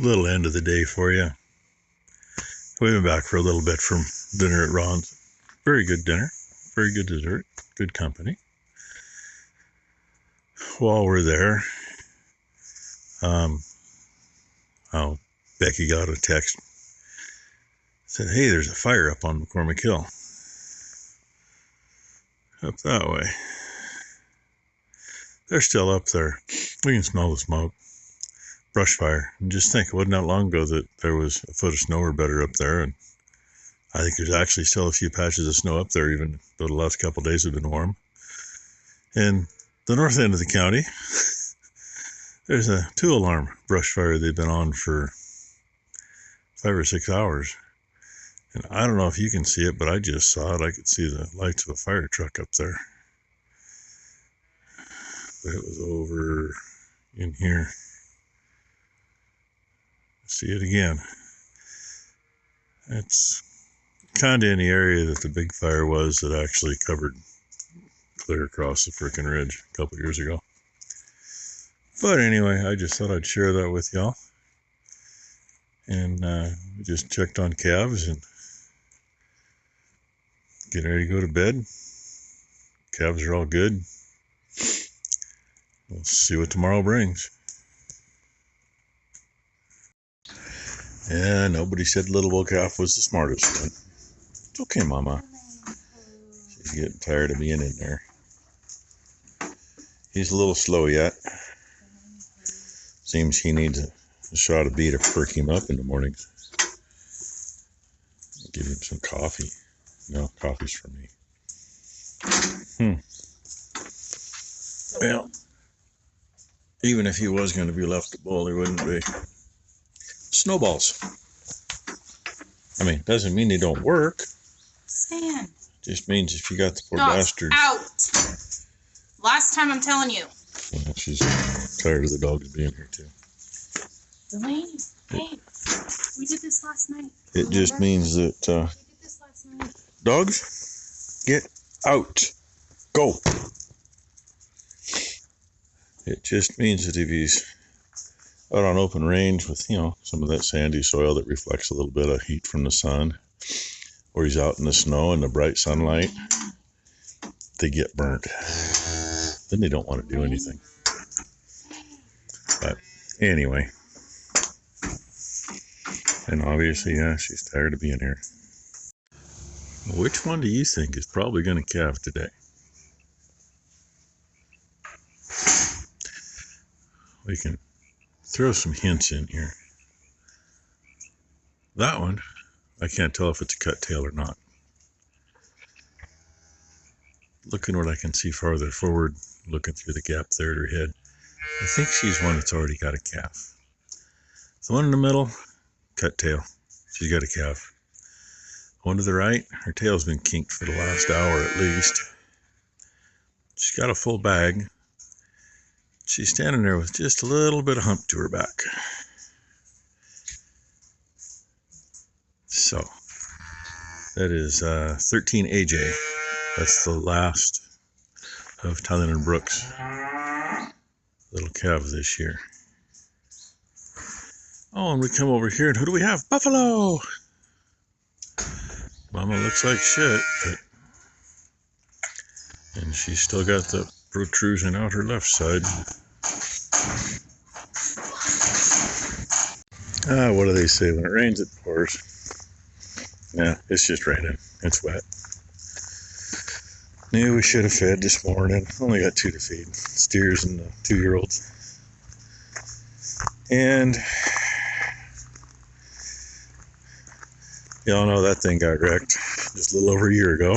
Little end of the day for you. We've been back for a little bit from dinner at Ron's. Very good dinner, very good dessert, good company. While we're there, Becky got a text. Said, hey, there's a fire up on McCormick Hill. Up that way. They're still up there. We can smell the smoke. Brush fire. And just think, it wasn't that long ago that there was a foot of snow or better up there, and I think there's actually still a few patches of snow up there, even though the last couple of days have been warm. And the north end of the county, there's a 2-alarm brush fire they've been on for 5 or 6 hours. And I don't know if you can see it, but I just saw it. I could see the lights of a fire truck up there. But it was over in here. See it again. It's kind of in the area that the big fire was that actually covered clear across the frickin' ridge a couple years ago. But anyway, I just thought I'd share that with y'all. And we just checked on calves and getting ready to go to bed. Calves are all good. We'll see what tomorrow brings. Yeah, nobody said little old calf was the smartest one. It's okay, Mama. She's getting tired of being in there. He's a little slow yet. Seems he needs a shot of B to perk him up in the mornings. Give him some coffee. No, coffee's for me. Well, even if he was going to be left a bowl, there wouldn't be. Snowballs. I mean, doesn't mean they don't work. Stan. Just means if you got the poor Dogs bastard. Out. Last time I'm telling you. Well, she's tired of the dogs being here too. Delaney, hey, we did this last night. It just means that We did this last night. dogs, get out. Go. It just means that if he's out on open range with, some of that sandy soil that reflects a little bit of heat from the sun, or he's out in the snow in the bright sunlight, they get burnt. Then they don't want to do anything. But anyway, and obviously, yeah, she's tired of being here. Which one do you think is probably going to calve today? We can throw some hints in here. That one, I can't tell if it's a cut tail or not. Looking what I can see farther forward, looking through the gap there at her head, I think she's one that's already got a calf. The one in the middle, cut tail. She's got a calf. One to the right, her tail's been kinked for the last hour at least. She's got a full bag. She's standing there with just a little bit of hump to her back. So, that is 13 AJ. That's the last of Ty and Brookes' little calves this year. Oh, and we come over here, and who do we have? Buffalo! Mama looks like shit, and she's still got the protrusion out her left side. What do they say? When it rains, it pours. Yeah, it's just raining. It's wet. Knew we should have fed this morning. Only got 2 to feed. Steers and the 2-year-olds. And y'all know that thing got wrecked just a little over a year ago.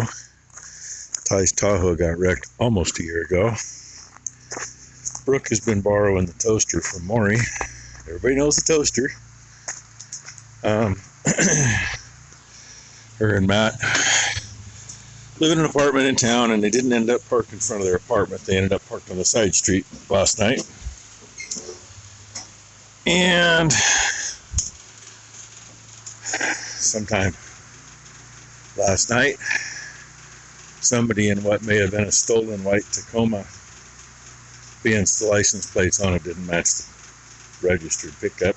Ty's Tahoe got wrecked almost a year ago. Brooke has been borrowing the toaster from Maury. Everybody knows the toaster. Her and Matt live in an apartment in town, and they didn't end up parked in front of their apartment. They ended up parked on the side street last night. And sometime last night, somebody in what may have been a stolen white Tacoma, being the license plates on it didn't match the registered pickup,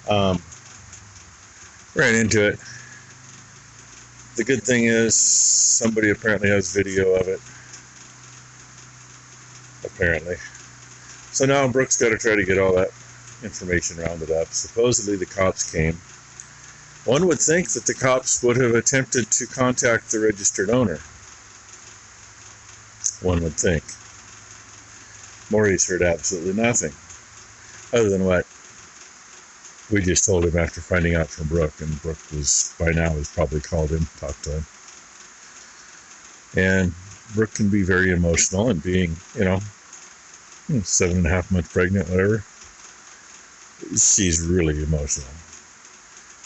Right into it. The good thing is somebody apparently has video of it. Apparently. So now Brooks got to try to get all that information rounded up. Supposedly the cops came. One would think that the cops would have attempted to contact the registered owner. One would think. Maurice heard absolutely nothing. Other than what we just told him after finding out from Brooke, and Brooke was, by now, has probably called him, talked to him. And Brooke can be very emotional, and being, 7.5 months pregnant, whatever, she's really emotional.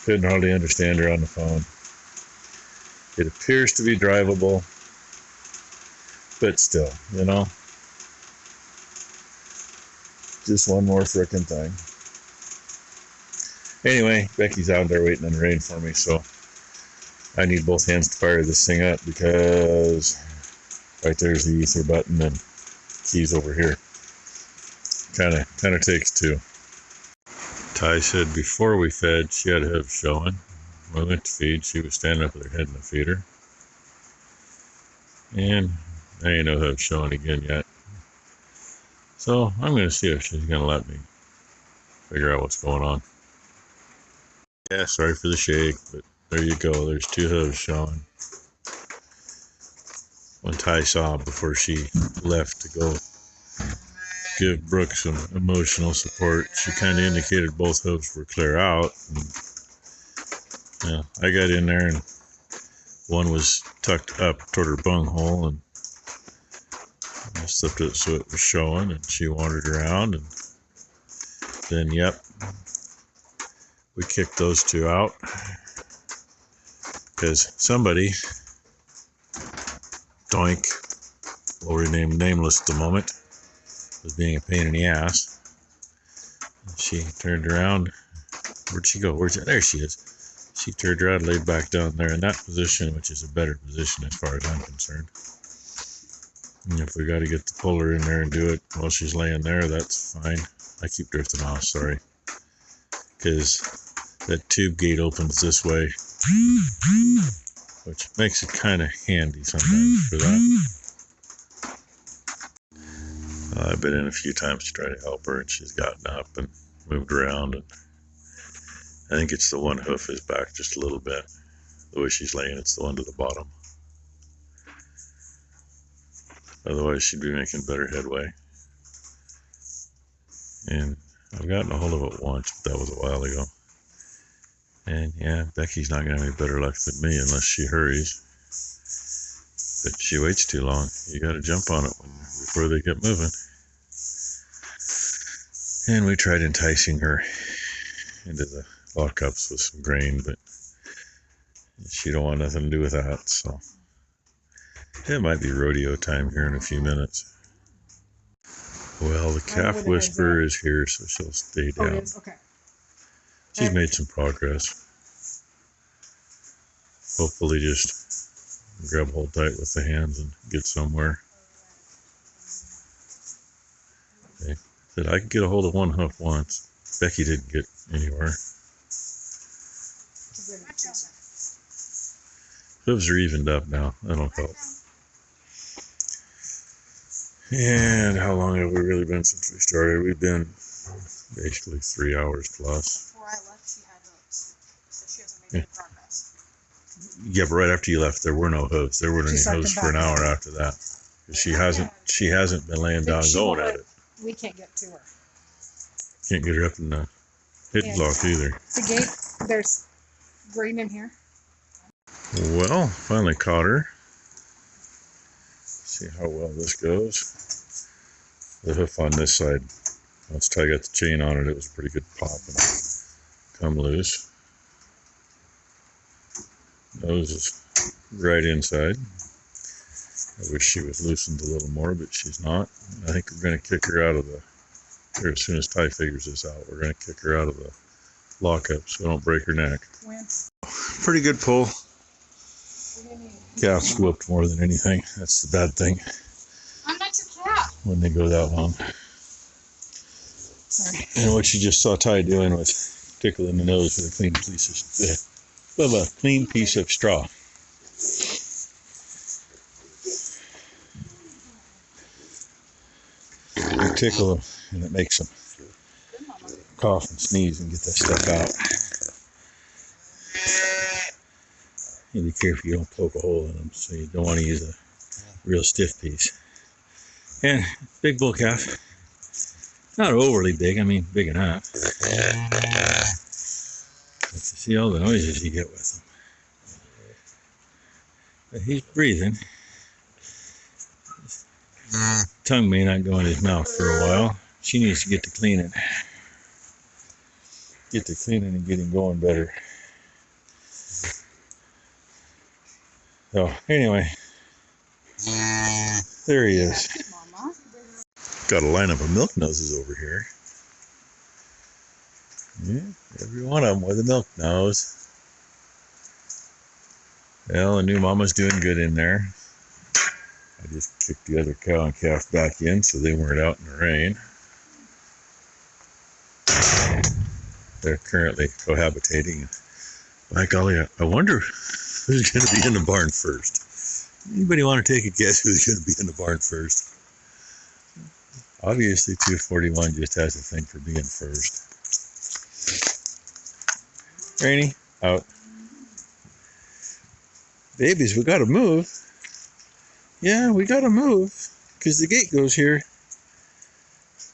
Couldn't hardly understand her on the phone. It appears to be drivable, but still, just one more frickin' thing. Anyway, Becky's out there waiting in the rain for me, so I need both hands to fire this thing up because right there's the ether button and keys over here. Kind of takes two. Ty said before we fed, she had hooves showing. When we went to feed, she was standing up with her head in the feeder. And there ain't no hooves showing again yet. So I'm going to see if she's going to let me figure out what's going on. Yeah, sorry for the shake, but there you go. There's two hooves showing. When Ty saw before she left to go give Brooke some emotional support, she kind of indicated both hooves were clear out. And, I got in there and one was tucked up toward her bunghole, and I slipped it so it was showing, and she wandered around, and then, yep, we kicked those two out because somebody, doink, we'll rename nameless at the moment, was being a pain in the ass. And she turned around. Where'd she go? There she is. She turned around and laid back down there in that position, which is a better position as far as I'm concerned. And if we got to get the puller in there and do it while she's laying there, that's fine. I keep drifting off, sorry. Because that tube gate opens this way, which makes it kind of handy sometimes for that. I've been in a few times to try to help her, and she's gotten up and moved around, and I think it's the one hoof is back just a little bit. The way she's laying, it's the one to the bottom. Otherwise, she'd be making better headway. And I've gotten a hold of it once, but that was a while ago. And yeah, Becky's not going to have any better luck than me unless she hurries. But she waits too long. You got to jump on it before they get moving. And we tried enticing her into the lockups with some grain, but she don't want nothing to do with that. So it might be rodeo time here in a few minutes. Well, the calf whisperer is here, so she'll stay down. Oh, it is? Okay. She's made some progress. Hopefully just grab hold tight with the hands and get somewhere. Okay. Said I could get a hold of one hoof once. Becky didn't get anywhere. Hooves are evened up now. That'll help. And how long have we really been since we started? We've been basically 3 hours plus. Before I left, she had hooves, so she hasn't made any progress. Yeah, but right after you left, there were no hooves. There weren't any hooves for an hour after that. She hasn't been laying down going at it. We can't get to her. Can't get her up in the hit block either. The gate, there's grain in here. Well, finally caught her. See how well this goes. The hoof on this side, once Ty got the chain on it, it was a pretty good pop and come loose. Nose is right inside. I wish she was loosened a little more, but she's not. I think we're going to kick her out of the, here, as soon as Ty figures this out, we're going to kick her out of the lockup so we don't break her neck. When? Pretty good pull. Calf's whooped more than anything. That's the bad thing. I'm not your cat. When they go that long. Sorry. And what you just saw Ty doing was tickle in the nose with a clean piece of straw. You tickle them and it makes them cough and sneeze and get that stuff out. And be careful you don't poke a hole in them, so you don't want to use a real stiff piece. And big bull calf, not overly big, I mean big enough. But you see all the noises you get with him. But he's breathing. His tongue may not go in his mouth for a while. She needs to get to cleaning. Get to cleaning and getting going better. So anyway, there he is. Got a lineup of milk noses over here. Yeah, every one of them with a milk nose. Well, the new mama's doing good in there. I just kicked the other cow and calf back in so they weren't out in the rain. They're currently cohabitating. By golly, I wonder who's going to be in the barn first. Anybody want to take a guess who's going to be in the barn first? Obviously, 241 just has a thing for being first. Rainy, out. Babies, we got to move. Yeah, we got to move because the gate goes here.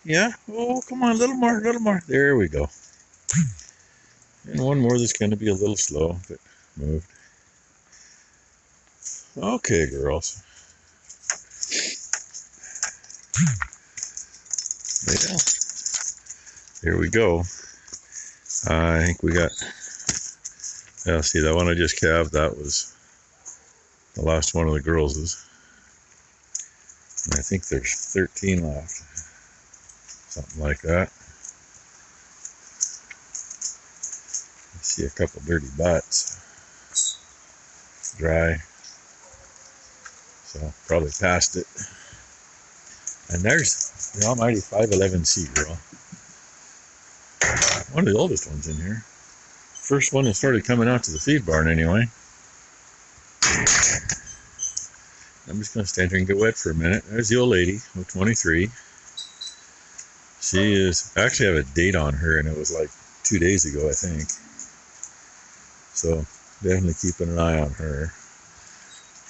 Yeah, oh, come on, a little more, a little more. There we go. And one more that's going to be a little slow, but moved. Okay, girls. Yeah. Here we go. I think we got, yeah, see that one I just calved, that was the last one of the girls'. And I think there's 13 left. Something like that. I see a couple dirty butts. Dry. So probably past it. And there's the almighty 511C girl. One of the oldest ones in here. First one that started coming out to the feed barn anyway. I'm just going to stand here and get wet for a minute. There's the old lady, 23. She is, I actually have a date on her and it was like 2 days ago, I think. So definitely keeping an eye on her.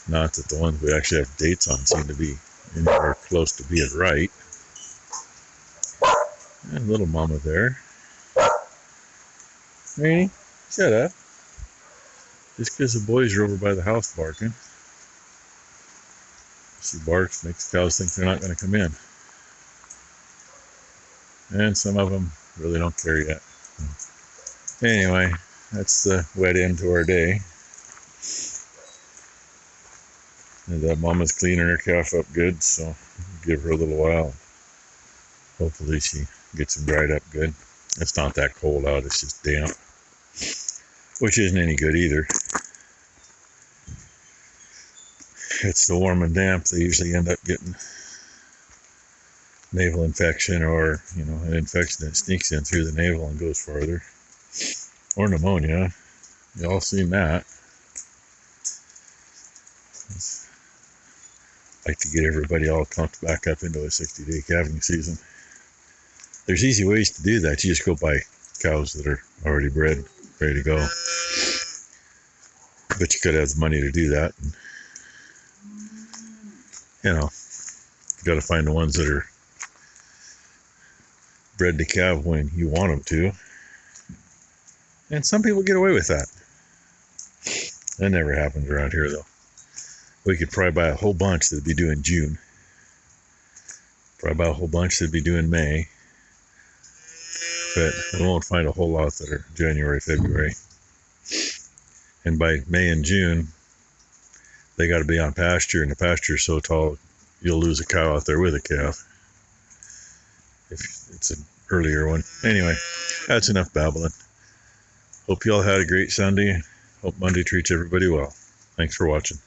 Not that the ones we actually have dates on seem to be anywhere close to being right. And little mama there. Rainy, shut up. Just because the boys are over by the house barking. She barks, makes cows think they're not going to come in. And some of them really don't care yet. Anyway, that's the wet end to our day. And that mama's cleaning her calf up good, so give her a little while. Hopefully she gets them dried up good. It's not that cold out, it's just damp. Which isn't any good either. It's the warm and damp, they usually end up getting navel infection or, you know, an infection that sneaks in through the navel and goes farther. Or pneumonia. You all seen that. Like to get everybody all pumped back up into a 60-day calving season. There's easy ways to do that. You just go buy cows that are already bred, ready to go. But you gotta have the money to do that. And, you know, you gotta find the ones that are bred to calve when you want them to. And some people get away with that. That never happens around here though. We could probably buy a whole bunch that'd be due in June. Probably buy a whole bunch that'd be due in May. But we won't find a whole lot that are January, February. And by May and June, they got to be on pasture, and the pasture's so tall, you'll lose a cow out there with a calf. If it's an earlier one. Anyway, that's enough babbling. Hope you all had a great Sunday. Hope Monday treats everybody well. Thanks for watching.